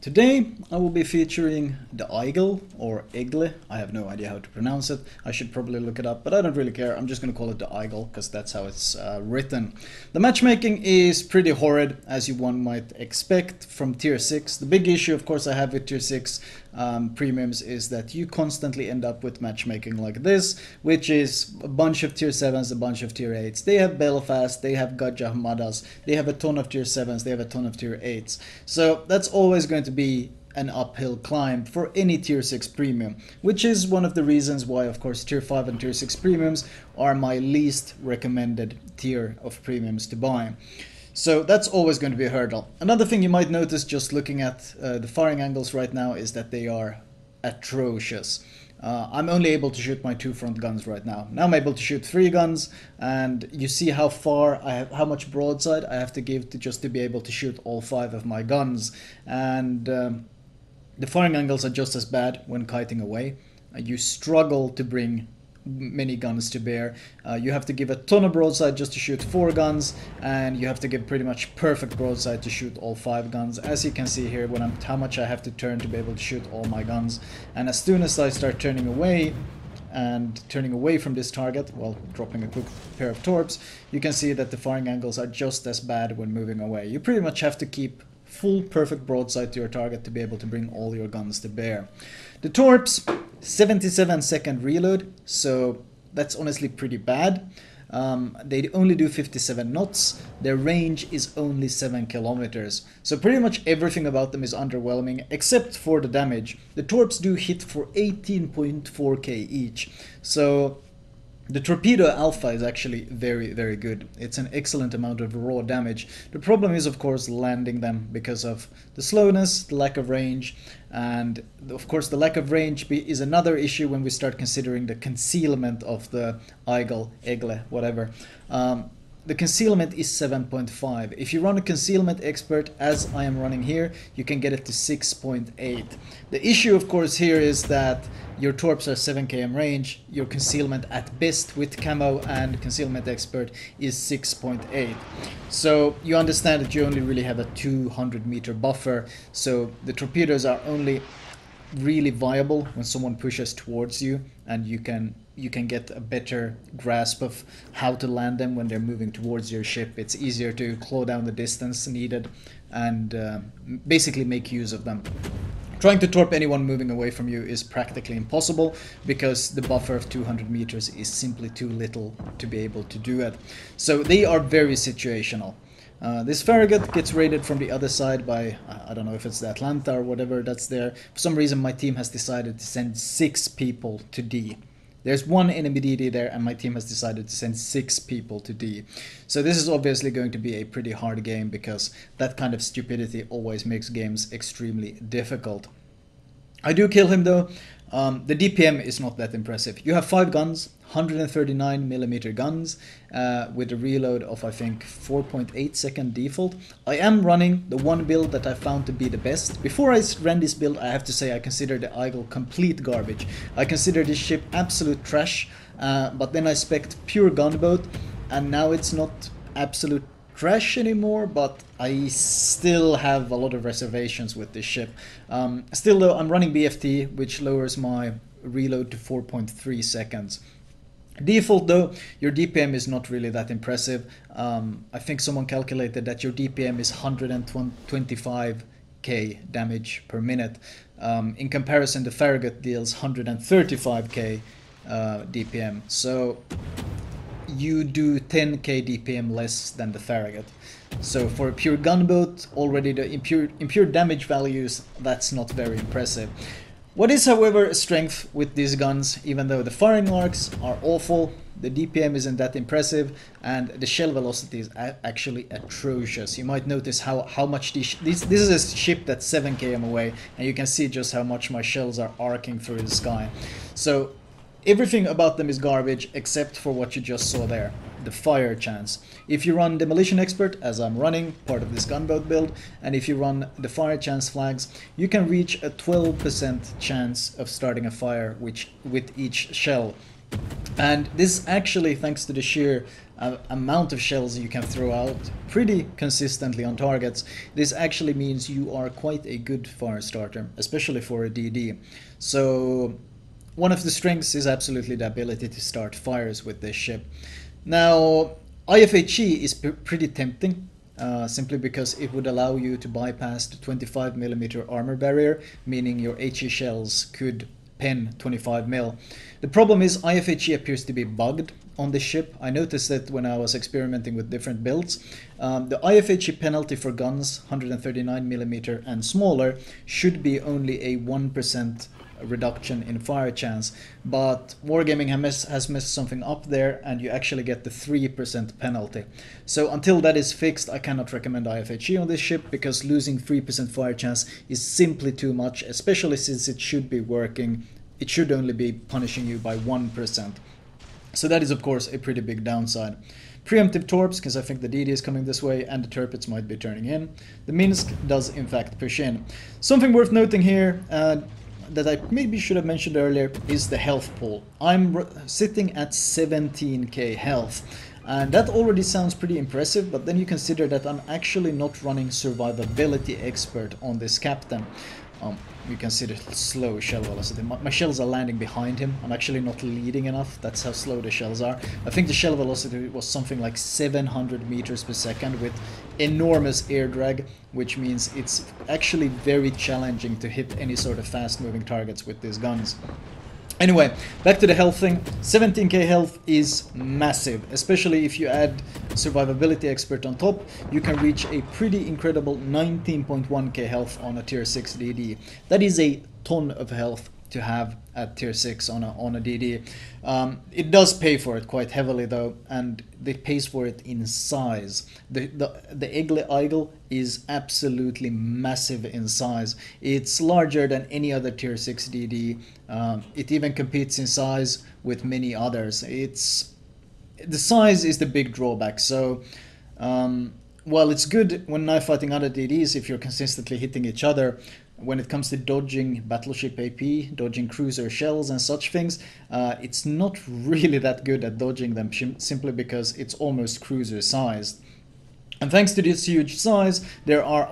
Today I will be featuring the Aigle or Aigle. I have no idea how to pronounce it. I should probably look it up, but I don't really care. I'm just going to call it the Aigle because that's how it's written. The matchmaking is pretty horrid, as one might expect from tier 6. The big issue, of course, I have with tier 6 premiums is that you constantly end up with matchmaking like this, which is a bunch of tier 7s, a bunch of tier 8s. They have Belfast, they have Gajah Madas, they have a ton of tier 7s, they have a ton of tier 8s. So that's always going to be an uphill climb for any tier 6 premium, which is one of the reasons why, of course, tier 5 and tier 6 premiums are my least recommended tier of premiums to buy. So that's always going to be a hurdle. Another thing you might notice just looking at the firing angles right now is that they are atrocious. I'm only able to shoot my 2 front guns right now. Now I'm able to shoot 3 guns, and you see how far I have, how much broadside I have to give to be able to shoot all 5 of my guns. And the firing angles are just as bad when kiting away. You struggle to bring many guns to bear. You have to give a ton of broadside just to shoot 4 guns, and you have to give pretty much perfect broadside to shoot all 5 guns, as you can see here when how much I have to turn to be able to shoot all my guns. And as soon as I start turning away from this target, while dropping a quick pair of torps, you can see that the firing angles are just as bad when moving away. You pretty much have to keep full perfect broadside to your target to be able to bring all your guns to bear. The torps, 77-second reload, so that's honestly pretty bad. They only do 57 knots, their range is only 7 kilometers, so pretty much everything about them is underwhelming except for the damage. The torps do hit for 18.4k each, so the torpedo alpha is actually very good. It's an excellent amount of raw damage. The problem is, of course, landing them because of the slowness, the lack of range, and of course the lack of range is another issue when we start considering the concealment of the Aigle, whatever. The concealment is 7.5. If you run a concealment expert, as I am running here, you can get it to 6.8. The issue, of course, here is that your torps are 7 km range, your concealment at best with camo and concealment expert is 6.8. So you understand that you only really have a 200-meter buffer, so the torpedoes are only really viable when someone pushes towards you, and you can get a better grasp of how to land them when they're moving towards your ship. It's easier to claw down the distance needed and basically make use of them. Trying to torp anyone moving away from you is practically impossible because the buffer of 200 meters is simply too little to be able to do it. So they are very situational. This Farragut gets raided from the other side by, I don't know if it's the Atlanta or whatever that's there. For some reason my team has decided to send 6 people to D. There's 1 enemy DD there, and my team has decided to send 6 people to D. So this is obviously going to be a pretty hard game because that kind of stupidity always makes games extremely difficult. I do kill him though. The DPM is not that impressive. You have 5 guns, 139mm guns, with a reload of I think 4.8 second default. I am running the one build that I found to be the best. Before I ran this build, I have to say I consider the Aigle complete garbage. I consider this ship absolute trash, but then I spec'd pure gunboat, and now it's not absolute trash anymore, but I still have a lot of reservations with this ship. Still though, I'm running BFT, which lowers my reload to 4.3 seconds. Default though, your DPM is not really that impressive. I think someone calculated that your DPM is 125k damage per minute. In comparison, the Farragut deals 135k DPM. So you do 10k DPM less than the Farragut. So for a pure gunboat, already the impure damage values, that's not very impressive. What is, however, a strength with these guns, even though the firing arcs are awful, the DPM isn't that impressive, and the shell velocity is actually atrocious. You might notice how much this is a ship that's 7 km away, and you can see just how much my shells are arcing through the sky. So everything about them is garbage except for what you just saw there, the fire chance. If you run Demolition Expert, as I'm running, part of this gunboat build, and if you run the fire chance flags, you can reach a 12% chance of starting a fire with each shell. And this actually, thanks to the sheer amount of shells you can throw out pretty consistently on targets, this actually means you are quite a good fire starter, especially for a DD. So one of the strengths is absolutely the ability to start fires with this ship. Now, IFHE is pretty tempting, simply because it would allow you to bypass the 25mm armor barrier, meaning your HE shells could pen 25mm. The problem is IFHE appears to be bugged on this ship. I noticed that when I was experimenting with different builds. The IFHE penalty for guns 139mm and smaller should be only a 1% reduction in fire chance, but Wargaming has messed something up there, and you actually get the 3% penalty. So until that is fixed, I cannot recommend IFHE on this ship, because losing 3% fire chance is simply too much, especially since it should be working. It should only be punishing you by 1%. So that is of course a pretty big downside. Preemptive torps, because I think the DD is coming this way and the turrets might be turning in. The Minsk does in fact push in. Something worth noting here, that I maybe should have mentioned earlier, is the health pool. I'm sitting at 17k health, and that already sounds pretty impressive, but then you consider that I'm actually not running survivability expert on this captain. You consider slow shell velocity. My shells are landing behind him. I'm actually not leading enough. That's how slow the shells are. I think the shell velocity was something like 700 meters per second with enormous air drag, which means it's actually very challenging to hit any sort of fast moving targets with these guns. Anyway, back to the health thing. 17k health is massive, especially if you add survivability expert on top. You can reach a pretty incredible 19.1k health on a tier 6 DD. That is a ton of health to have at tier 6 on a DD. It does pay for it quite heavily though, and it pays for it in size. The Aigle is absolutely massive in size. It's larger than any other tier 6 DD. It even competes in size with many others. The size is the big drawback. So while it's good when knife fighting other DDs if you're consistently hitting each other, when it comes to dodging battleship AP, dodging cruiser shells and such things, it's not really that good at dodging them, simply because it's almost cruiser sized. And thanks to this huge size, there are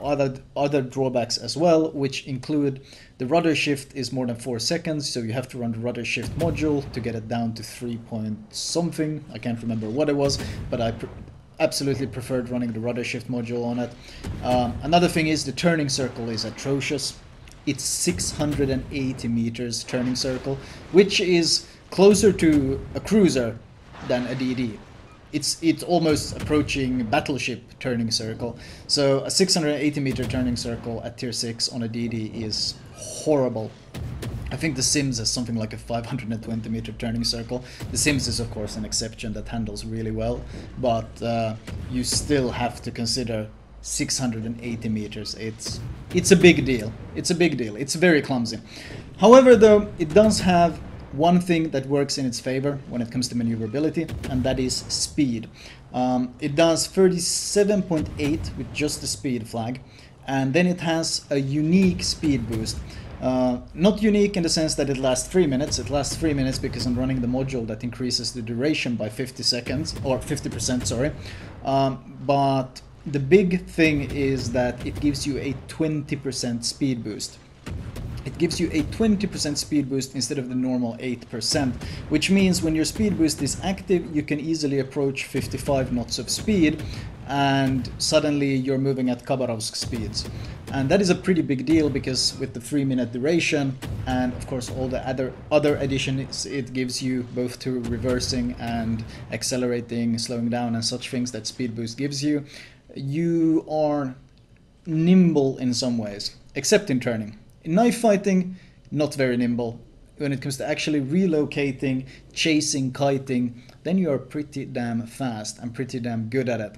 other drawbacks as well, which include the rudder shift is more than 4 seconds, so you have to run the rudder shift module to get it down to 3 point something. I can't remember what it was, but I absolutely preferred running the rudder shift module on it. Another thing is the turning circle is atrocious. It's 680 meters turning circle, which is closer to a cruiser than a DD. It's almost approaching battleship turning circle. So a 680 meter turning circle at tier 6 on a DD is horrible. I think the Sims has something like a 520 meter turning circle. The Sims is of course an exception that handles really well, but you still have to consider 680 meters. It's a big deal. It's a big deal. It's very clumsy. However though, it does have one thing that works in its favor when it comes to maneuverability, and that is speed. It does 37.8 with just the speed flag, and then it has a unique speed boost. Not unique in the sense that it lasts 3 minutes. It lasts 3 minutes because I'm running the module that increases the duration by 50 seconds, or 50%, sorry. But the big thing is that it gives you a 20% speed boost. It gives you a 20% speed boost instead of the normal 8%, which means when your speed boost is active, you can easily approach 55 knots of speed, and suddenly you're moving at Khabarovsk speeds. And that is a pretty big deal, because with the 3-minute duration and of course all the other additions it gives you, both to reversing and accelerating, slowing down and such things that speed boost gives you, you are nimble in some ways, except in turning. In knife fighting, not very nimble. When it comes to actually relocating, chasing, kiting, then you are pretty damn fast and pretty damn good at it.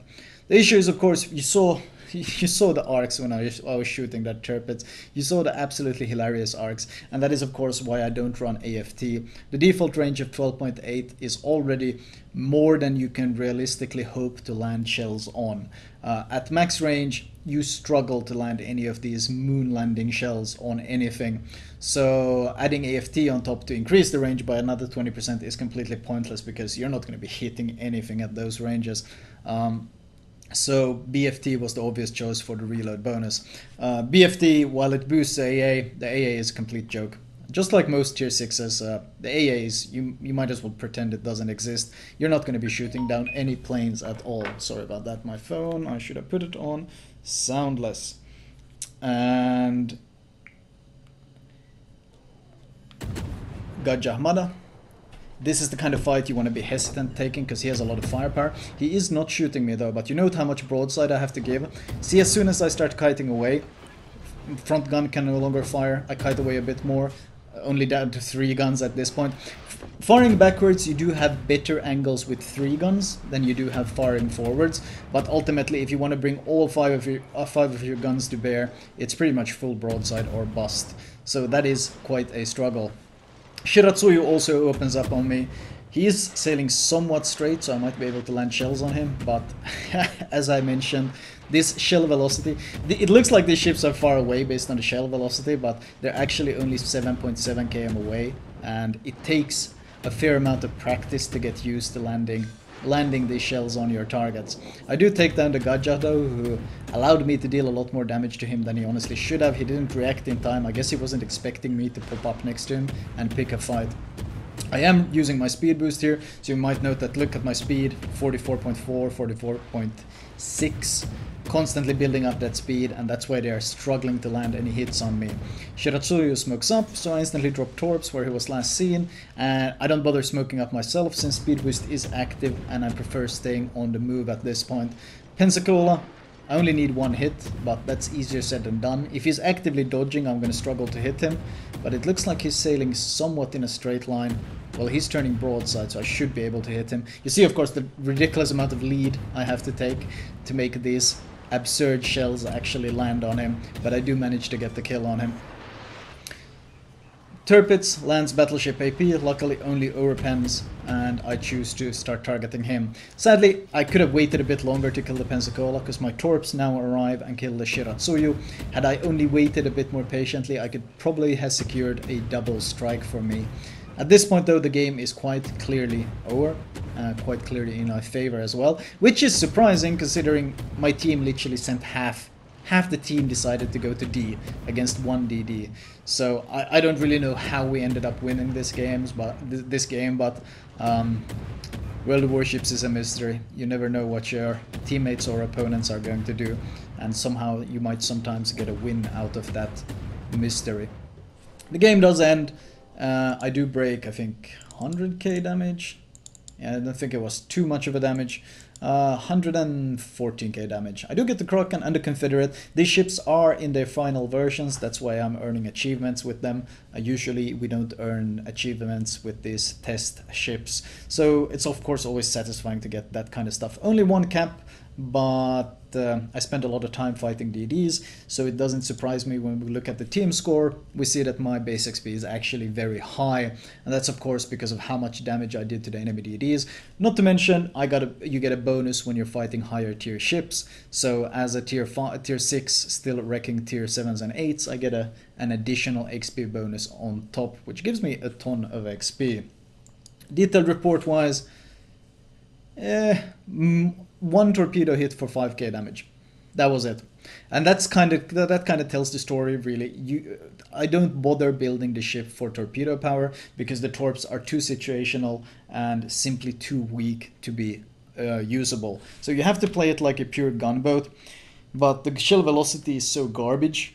The issue is, of course, you saw you saw the arcs when I was shooting that Tirpitz. You saw the absolutely hilarious arcs, and that is of course why I don't run AFT. The default range of 12.8 is already more than you can realistically hope to land shells on. At max range, you struggle to land any of these moon landing shells on anything. So adding AFT on top to increase the range by another 20% is completely pointless because you're not going to be hitting anything at those ranges. So BFT was the obvious choice for the reload bonus. BFT, while it boosts the AA is a complete joke. Just like most tier 6s, the AAs, you might as well pretend it doesn't exist. You're not going to be shooting down any planes at all. Sorry about that, my phone. I should have put it on soundless. And Gajah Ahmada. This is the kind of fight you want to be hesitant taking because he has a lot of firepower. He is not shooting me though, but you note how much broadside I have to give. See, as soon as I start kiting away, front gun can no longer fire. I kite away a bit more, only down to 3 guns at this point. Firing backwards, you do have better angles with 3 guns than you do have firing forwards, but ultimately if you want to bring all 5 of your guns to bear, it's pretty much full broadside or bust. So that is quite a struggle. Shiratsuyu also opens up on me. He is sailing somewhat straight, so I might be able to land shells on him, but as I mentioned, this shell velocity, it looks like these ships are far away based on the shell velocity, but they're actually only 7.7 km away, and it takes a fair amount of practice to get used to landing these shells on your targets. I do take down the Gajah though, who allowed me to deal a lot more damage to him than he honestly should have. He didn't react in time. I guess he wasn't expecting me to pop up next to him and pick a fight. I am using my speed boost here, so you might note that look at my speed, 44.4, 44.6, constantly building up that speed, and that's why they are struggling to land any hits on me. Shiratsuyu smokes up, so I instantly drop Torps where he was last seen, and I don't bother smoking up myself since speed boost is active and I prefer staying on the move at this point. Pensacola, I only need 1 hit, but that's easier said than done. If he's actively dodging, I'm going to struggle to hit him, but it looks like he's sailing somewhat in a straight line. Well, he's turning broadside, so I should be able to hit him. You see, of course, the ridiculous amount of lead I have to take to make these absurd shells actually land on him, but I do manage to get the kill on him. Tirpitz lands Battleship AP, luckily only overpens, and I choose to start targeting him. Sadly, I could have waited a bit longer to kill the Pensacola, because my Torps now arrive and kill the Shiratsuyu. Had I only waited a bit more patiently, I could probably have secured a double strike for me. At this point though, the game is quite clearly over, quite clearly in my favor as well, which is surprising considering my team literally sent half the team decided to go to D against 1 DD. So I don't really know how we ended up winning this game, but World of Warships is a mystery. You never know what your teammates or opponents are going to do, and somehow you might sometimes get a win out of that mystery. The game does end. I do break, I think, 100k damage. Yeah, I don't think it was too much of a damage. 114k damage. I do get the Kraken and the Confederate. These ships are in their final versions, that's why I'm earning achievements with them. Usually we don't earn achievements with these test ships. So it's of course always satisfying to get that kind of stuff. Only 1 cap, but I spend a lot of time fighting DDs, so it doesn't surprise me when we look at the team score. We see that my base XP is actually very high, and that's of course because of how much damage I did to the enemy DDs. Not to mention, you get a bonus when you're fighting higher tier ships. So as a tier 6 still wrecking tier 7s and 8s, I get an additional XP bonus on top, which gives me a ton of XP. Detailed report wise, 1 torpedo hit for 5k damage. That was it, and that kind of tells the story really. I don't bother building the ship for torpedo power because the torps are too situational and simply too weak to be usable. So you have to play it like a pure gunboat, but the shell velocity is so garbage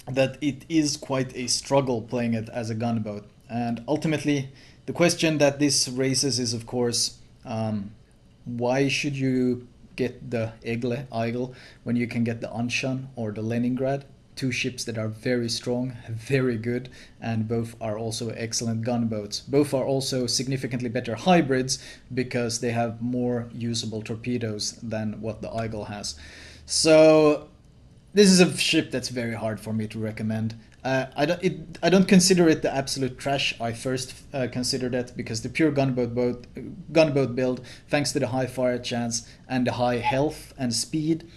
that it is quite a struggle playing it as a gunboat. And ultimately, the question that this raises is, of course, why should you get the Aigle when you can get the Anshan or the Leningrad? 2 ships that are very strong, very good, and both are also excellent gunboats. Both are also significantly better hybrids because they have more usable torpedoes than what the Aigle has. So this is a ship that's very hard for me to recommend. I don't consider it the absolute trash I first considered it, because the pure gunboat build, thanks to the high fire chance and the high health and speed,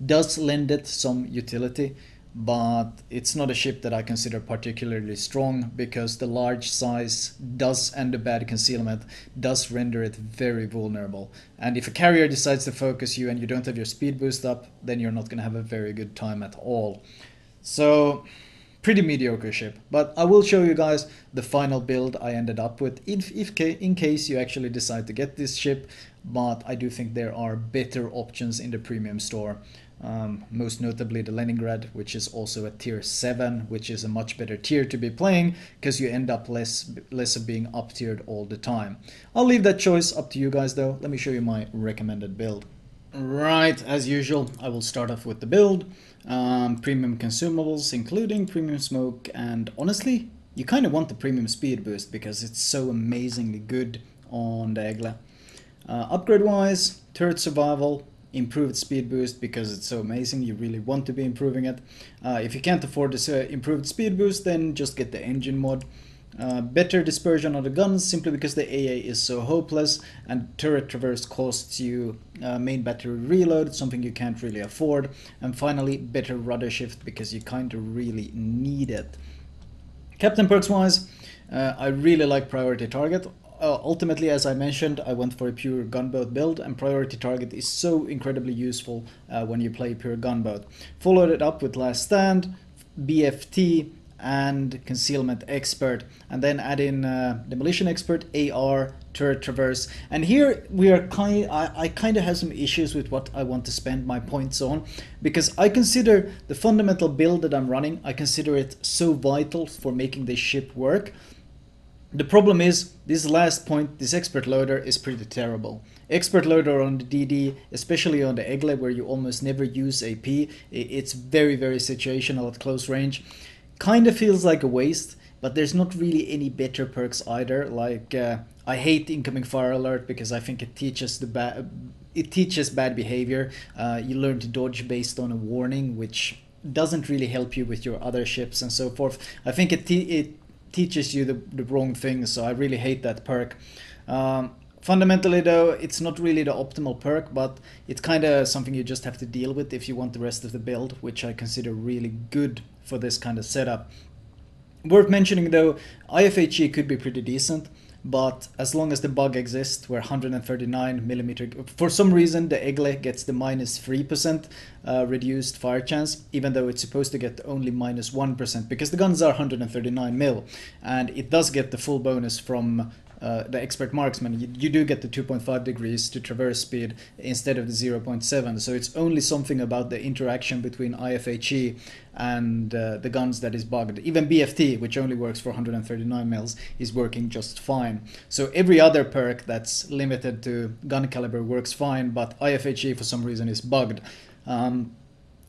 does lend it some utility, but it's not a ship that I consider particularly strong, because the large size does, and the bad concealment does, render it very vulnerable. And if a carrier decides to focus you and you don't have your speed boost up, then you're not going to have a very good time at all. So pretty mediocre ship, but I will show you guys the final build I ended up with in case you actually decide to get this ship. But I do think there are better options in the premium store. Most notably the Leningrad, which is also a tier 7, which is a much better tier to be playing, because you end up less of being up tiered all the time. I'll leave that choice up to you guys though. Let me show you my recommended build. Right, as usual, I will start off with the build. Premium consumables, including premium smoke, and honestly, you kind of want the premium speed boost because it's so amazingly good on the Aigle. Upgrade wise, turret survival, improved speed boost because it's so amazing, you really want to be improving it. If you can't afford this improved speed boost, then just get the engine mod. Better dispersion on the guns, simply because the AA is so hopeless, and turret traverse costs you main battery reload, something you can't really afford. And finally, better rudder shift, because you kind of really need it. Captain perks wise, I really like priority target. Ultimately, as I mentioned, I went for a pure gunboat build, and priority target is so incredibly useful when you play pure gunboat. Followed it up with last stand, BFT, and concealment expert, and then add in demolition expert, AR, turret traverse. And here we are I kind of have some issues with what I want to spend my points on, because I consider the fundamental build that I'm running, I consider it so vital for making this ship work. The problem is, this last point, this expert loader, is pretty terrible. Expert loader on the DD, especially on the Aigle, where you almost never use AP, it's very situational at close range. Kind of feels like a waste, but there's not really any better perks either. Like I hate incoming fire alert, because I think it teaches bad behavior. You learn to dodge based on a warning, which doesn't really help you with your other ships and so forth. I think it teaches you the wrong things, so I really hate that perk. Fundamentally though, it's not really the optimal perk, but it's kind of something you just have to deal with if you want the rest of the build, which I consider really good for this kind of setup. Worth mentioning though, IFHE could be pretty decent, but as long as the bug exists where 139mm, for some reason the Aigle gets the -3% reduced fire chance, even though it's supposed to get only -1%, because the guns are 139mm, and it does get the full bonus from the expert marksman. You do get the 2.5 degrees to traverse speed instead of the 0.7, so it's only something about the interaction between IFHE and the guns that is bugged. Even BFT, which only works for 139 mils, is working just fine. So every other perk that's limited to gun caliber works fine, but IFHE for some reason is bugged.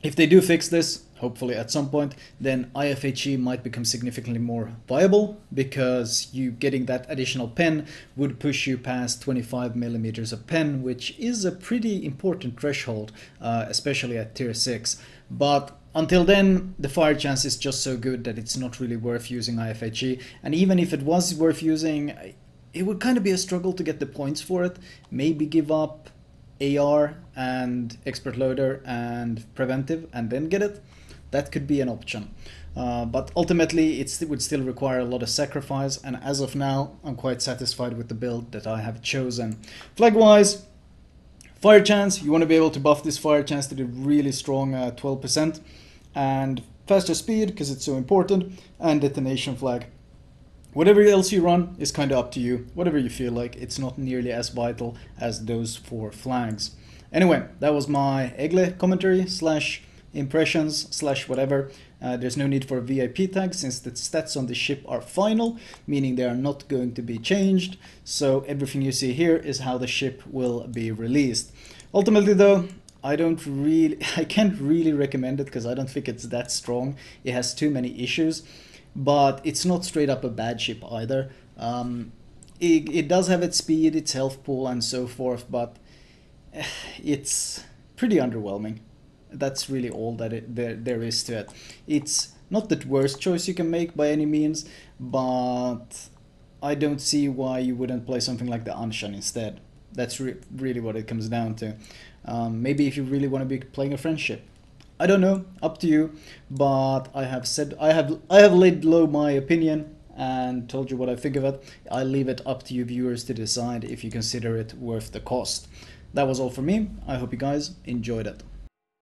If they do fix this, hopefully at some point, then IFHE might become significantly more viable, because you getting that additional pen would push you past 25mm of pen, which is a pretty important threshold, especially at tier 6. But until then, the fire chance is just so good that it's not really worth using IFHE, and even if it was worth using, it would kind of be a struggle to get the points for it. Maybe give up AR and expert loader and preventive and then get it. That could be an option, but ultimately it would still require a lot of sacrifice, and as of now I'm quite satisfied with the build that I have chosen. Flag wise, fire chance, you want to be able to buff this fire chance to the really strong 12%, and faster speed because it's so important, and detonation flag. Whatever else you run is kind of up to you, whatever you feel like. It's not nearly as vital as those 4 flags. Anyway, that was my Aigle commentary slash impressions slash whatever. There's no need for a VIP tag, since the stats on the ship are final, meaning they are not going to be changed. So everything you see here is how the ship will be released. Ultimately though, I can't really recommend it, because I don't think it's that strong. It has too many issues, but it's not straight up a bad ship either. It does have its speed, its health pool and so forth, but it's pretty underwhelming. That's really all that there is to it. It's not the worst choice you can make by any means, but I don't see why you wouldn't play something like the Anshan instead. That's really what it comes down to. Maybe if you really want to be playing a friendship. I don't know, up to you, but I have laid low my opinion and told you what I think of it. I leave it up to you viewers to decide if you consider it worth the cost. That was all for me. I hope you guys enjoyed it.